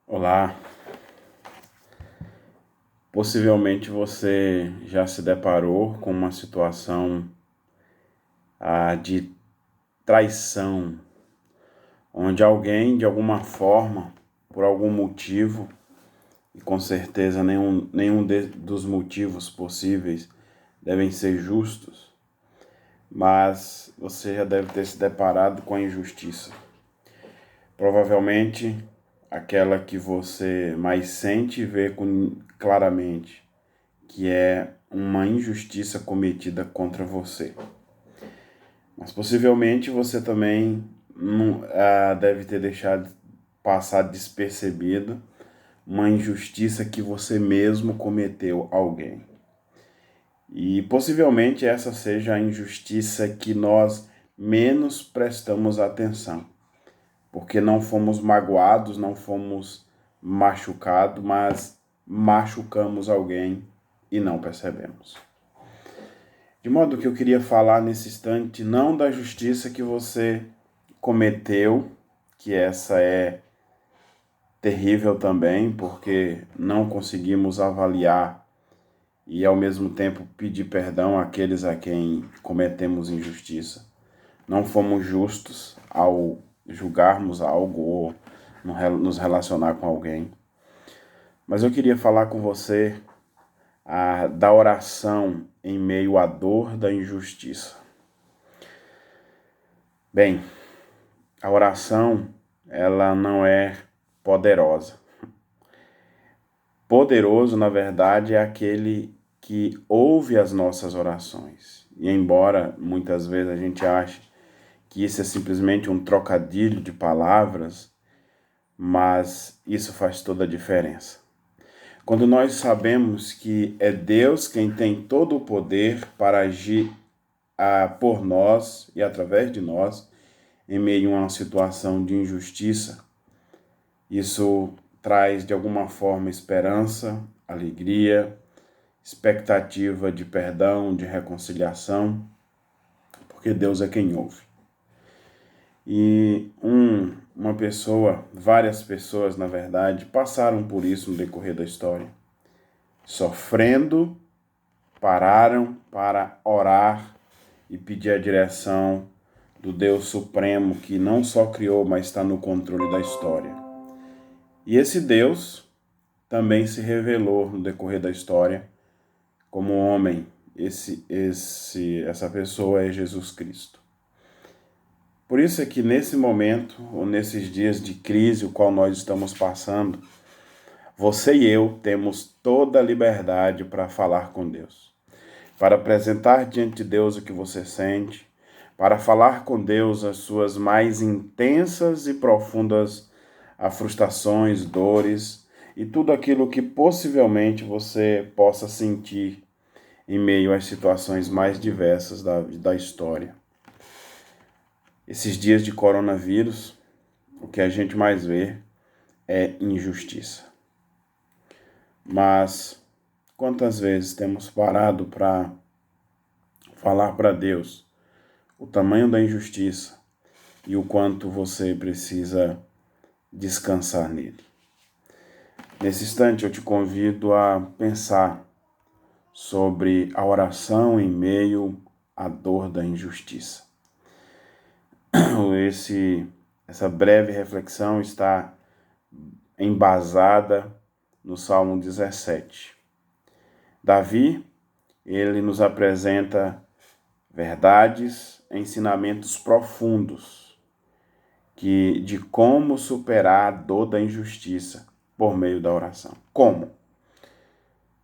Olá, possivelmente você já se deparou com uma situação de traição, onde alguém, de alguma forma, por algum motivo, e com certeza dos motivos possíveis devem ser justos, mas você já deve ter se deparado com a injustiça. Provavelmente aquela que você mais sente e vê claramente, que é uma injustiça cometida contra você. Mas possivelmente você também deve ter deixado passar despercebido uma injustiça que você mesmo cometeu a alguém. E possivelmente essa seja a injustiça que nós menos prestamos atenção, porque não fomos magoados, não fomos machucados, mas machucamos alguém e não percebemos. De modo que eu queria falar nesse instante não da justiça que você cometeu, que essa é terrível também, porque não conseguimos avaliar e ao mesmo tempo pedir perdão àqueles a quem cometemos injustiça. Não fomos justos ao julgarmos algo ou nos relacionar com alguém. Mas eu queria falar com você da oração em meio à dor da injustiça. Bem, a oração, ela não é poderosa. Poderoso, na verdade, é aquele que ouve as nossas orações. E embora muitas vezes a gente ache que isso é simplesmente um trocadilho de palavras, mas isso faz toda a diferença. Quando nós sabemos que é Deus quem tem todo o poder para agir por nós e através de nós, em meio a uma situação de injustiça, isso traz de alguma forma esperança, alegria, expectativa de perdão, de reconciliação, porque Deus é quem ouve. E uma pessoa, várias pessoas na verdade, passaram por isso no decorrer da história. Sofrendo, pararam para orar e pedir a direção do Deus Supremo, que não só criou, mas está no controle da história. E esse Deus também se revelou no decorrer da história como homem. Essa pessoa é Jesus Cristo. Por isso é que nesse momento, ou nesses dias de crise, o qual nós estamos passando, você e eu temos toda a liberdade para falar com Deus, para apresentar diante de Deus o que você sente, para falar com Deus as suas mais intensas e profundas frustrações, dores e tudo aquilo que possivelmente você possa sentir em meio às situações mais diversas da história. Esses dias de coronavírus, o que a gente mais vê é injustiça. Mas quantas vezes temos parado para falar para Deus o tamanho da injustiça e o quanto você precisa descansar nele? Nesse instante eu te convido a pensar sobre a oração em meio à dor da injustiça. Essa breve reflexão está embasada no Salmo 17. Davi, ele nos apresenta verdades, ensinamentos profundos de como superar a dor da injustiça por meio da oração. Como?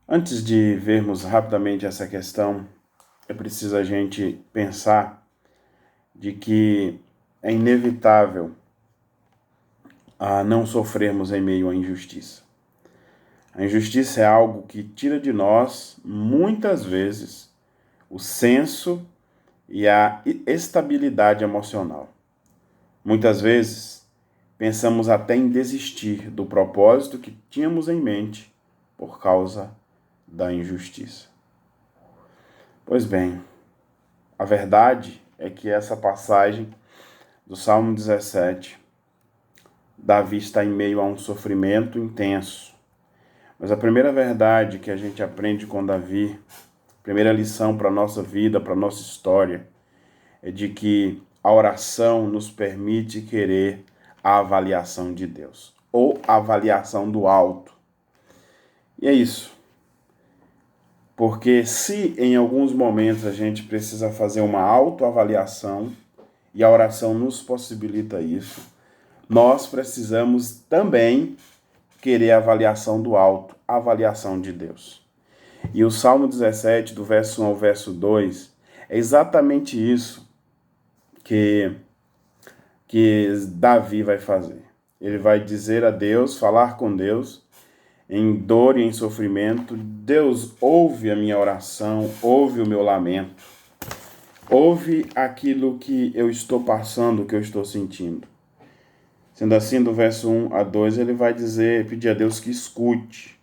Antes de vermos rapidamente essa questão, é preciso a gente pensar de que é inevitável não sofrermos em meio à injustiça. A injustiça é algo que tira de nós, muitas vezes, o senso e a estabilidade emocional. Muitas vezes, pensamos até em desistir do propósito que tínhamos em mente por causa da injustiça. Pois bem, a verdade é que essa passagem do Salmo 17 Davi está em meio a um sofrimento intenso. Mas a primeira verdade que a gente aprende com Davi, primeira lição para a nossa vida, para a nossa história, é de que a oração nos permite querer a avaliação de Deus, ou a avaliação do alto. E é isso. Porque se em alguns momentos a gente precisa fazer uma autoavaliação, e a oração nos possibilita isso, nós precisamos também querer a avaliação do alto, a avaliação de Deus. E o Salmo 17, do verso 1 ao verso 2, é exatamente isso que Davi vai fazer. Ele vai dizer a Deus, falar com Deus, em dor e em sofrimento: Deus, ouve a minha oração, ouve o meu lamento, ouve aquilo que eu estou passando, que eu estou sentindo. Sendo assim, do verso 1 a 2, ele vai pedir a Deus que escute,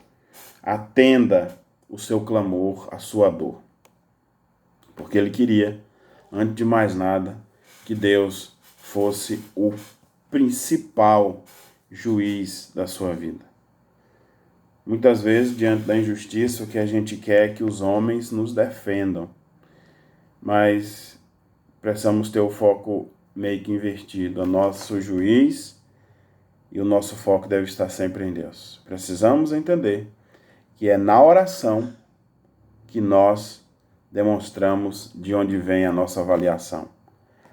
atenda o seu clamor, a sua dor. Porque ele queria, antes de mais nada, que Deus fosse o principal juiz da sua vida. Muitas vezes, diante da injustiça, o que a gente quer é que os homens nos defendam. Mas precisamos ter o foco meio que invertido. O nosso juiz e o nosso foco deve estar sempre em Deus. Precisamos entender que é na oração que nós demonstramos de onde vem a nossa avaliação.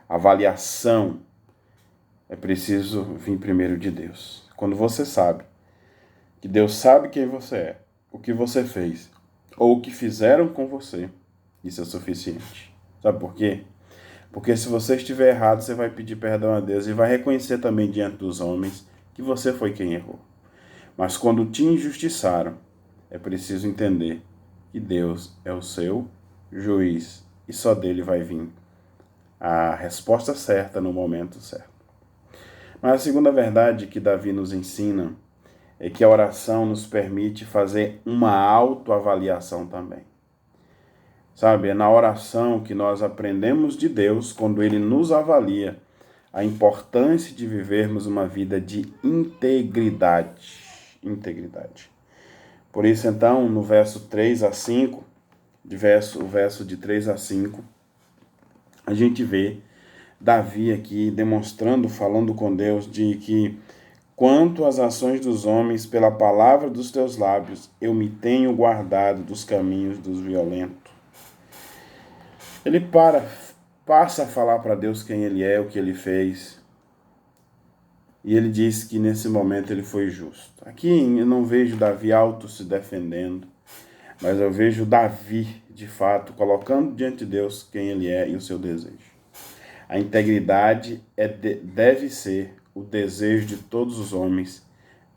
A avaliação é preciso vir primeiro de Deus. Quando você sabe que Deus sabe quem você é, o que você fez, ou o que fizeram com você, isso é suficiente. Sabe por quê? Porque se você estiver errado, você vai pedir perdão a Deus e vai reconhecer também diante dos homens que você foi quem errou. Mas quando te injustiçaram, é preciso entender que Deus é o seu juiz e só dele vai vir a resposta certa no momento certo. Mas a segunda verdade que Davi nos ensina é que a oração nos permite fazer uma autoavaliação também. Sabe, é na oração que nós aprendemos de Deus, quando Ele nos avalia, a importância de vivermos uma vida de integridade. Por isso, então, no verso 3 a 5, o verso de 3 a 5, a gente vê Davi aqui demonstrando, falando com Deus, de que quanto às ações dos homens, pela palavra dos teus lábios, eu me tenho guardado dos caminhos dos violentos. Ele passa a falar para Deus quem ele é, o que ele fez. E ele diz que nesse momento ele foi justo. Aqui eu não vejo Davi auto se defendendo, mas eu vejo Davi, de fato, colocando diante de Deus quem ele é e o seu desejo. A integridade deve ser o desejo de todos os homens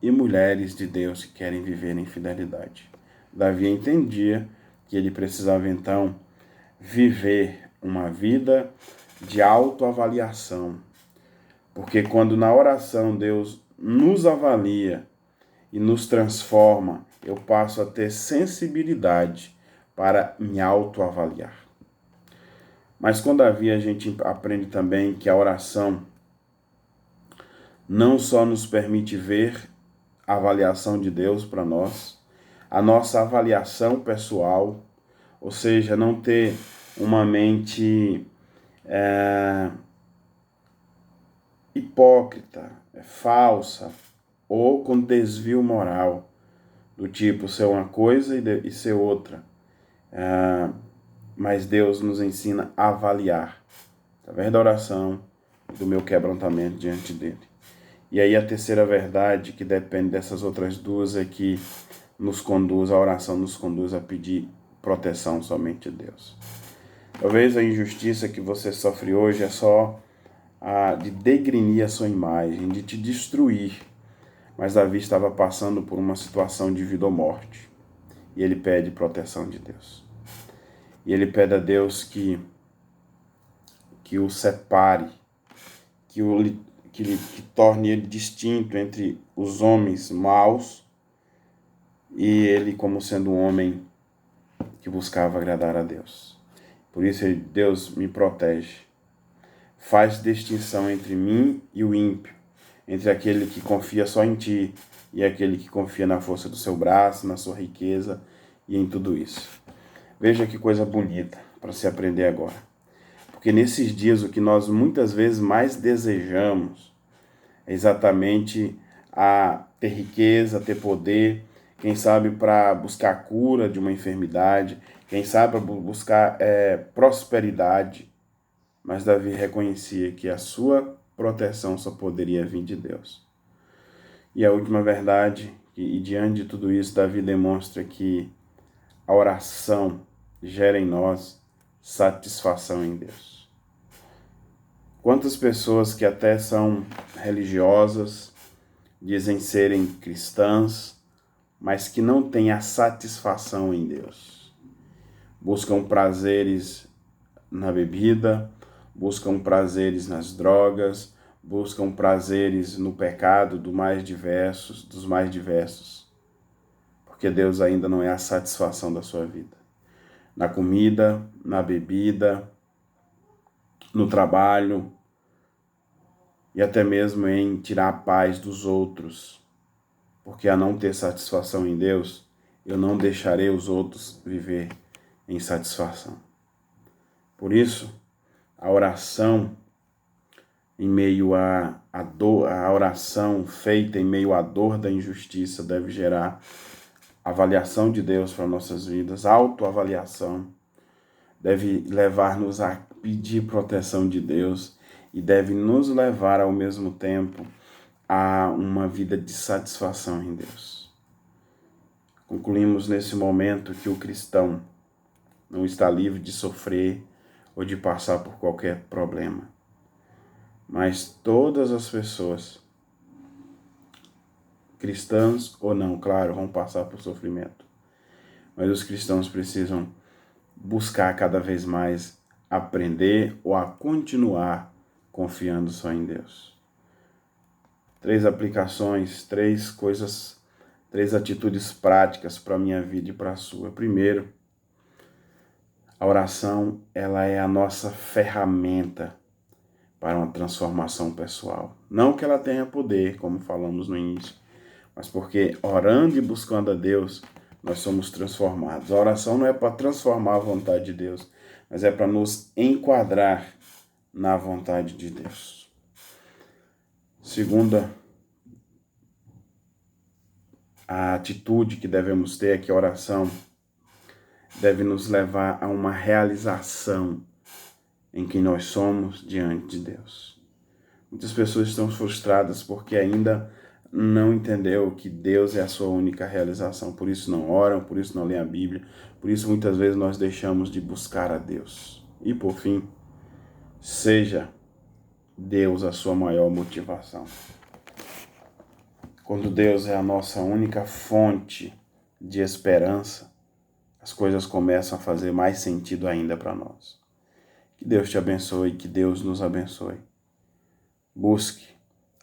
e mulheres de Deus que querem viver em fidelidade. Davi entendia que ele precisava, então, viver uma vida de autoavaliação. Porque quando na oração Deus nos avalia e nos transforma, eu passo a ter sensibilidade para me autoavaliar. Mas com Davi a gente aprende também que a oração não só nos permite ver a avaliação de Deus para nós, a nossa avaliação pessoal, ou seja, não ter uma mente hipócrita, falsa, ou com desvio moral, do tipo ser uma coisa e ser outra. Mas Deus nos ensina a avaliar, através da oração e do meu quebrantamento diante dele. E aí a terceira verdade, que depende dessas outras duas, é que a oração nos conduz a pedir proteção somente de Deus. Talvez a injustiça que você sofre hoje é só de degrinir a sua imagem, de te destruir. Mas Davi estava passando por uma situação de vida ou morte. E ele pede proteção de Deus. E ele pede a Deus que o separe, que torne ele distinto entre os homens maus e ele como sendo um homem que buscava agradar a Deus. Por isso, Deus me protege. Faz distinção entre mim e o ímpio, entre aquele que confia só em ti e aquele que confia na força do seu braço, na sua riqueza e em tudo isso. Veja que coisa bonita para se aprender agora. Porque nesses dias o que nós muitas vezes mais desejamos é exatamente a ter riqueza, ter poder, quem sabe para buscar a cura de uma enfermidade, quem sabe para buscar prosperidade. Mas Davi reconhecia que a sua proteção só poderia vir de Deus. E a última verdade, e diante de tudo isso, Davi demonstra que a oração gera em nós satisfação em Deus. Quantas pessoas que até são religiosas, dizem serem cristãs, mas que não têm a satisfação em Deus. Buscam prazeres na bebida, buscam prazeres nas drogas, buscam prazeres no pecado dos mais diversos, porque Deus ainda não é a satisfação da sua vida. Na comida, na bebida, no trabalho e até mesmo em tirar a paz dos outros, porque a não ter satisfação em Deus, eu não deixarei os outros viver em satisfação. Por isso, a oração em meio à dor, a oração feita em meio à dor da injustiça deve gerar avaliação de Deus para nossas vidas, autoavaliação, deve levar-nos a pedir proteção de Deus e deve nos levar ao mesmo tempo a uma vida de satisfação em Deus. Concluímos nesse momento que o cristão não está livre de sofrer ou de passar por qualquer problema. Mas todas as pessoas, cristãs ou não, claro, vão passar por sofrimento. Mas os cristãos precisam buscar cada vez mais aprender ou a continuar confiando só em Deus. 3 aplicações, 3 atitudes práticas para a minha vida e para a sua. Primeiro, a oração, ela é a nossa ferramenta para uma transformação pessoal. Não que ela tenha poder, como falamos no início, mas porque orando e buscando a Deus, nós somos transformados. A oração não é para transformar a vontade de Deus, mas é para nos enquadrar na vontade de Deus. Segunda, a atitude que devemos ter é que a oração deve nos levar a uma realização em quem nós somos diante de Deus. Muitas pessoas estão frustradas porque ainda não entendeu que Deus é a sua única realização. Por isso não oram, por isso não leem a Bíblia, por isso muitas vezes nós deixamos de buscar a Deus. E por fim, seja Deus a sua maior motivação. Quando Deus é a nossa única fonte de esperança, as coisas começam a fazer mais sentido ainda para nós. Que Deus te abençoe, que Deus nos abençoe. Busque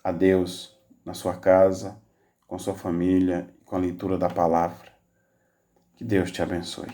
a Deus na sua casa, com sua família, com a leitura da palavra. Que Deus te abençoe.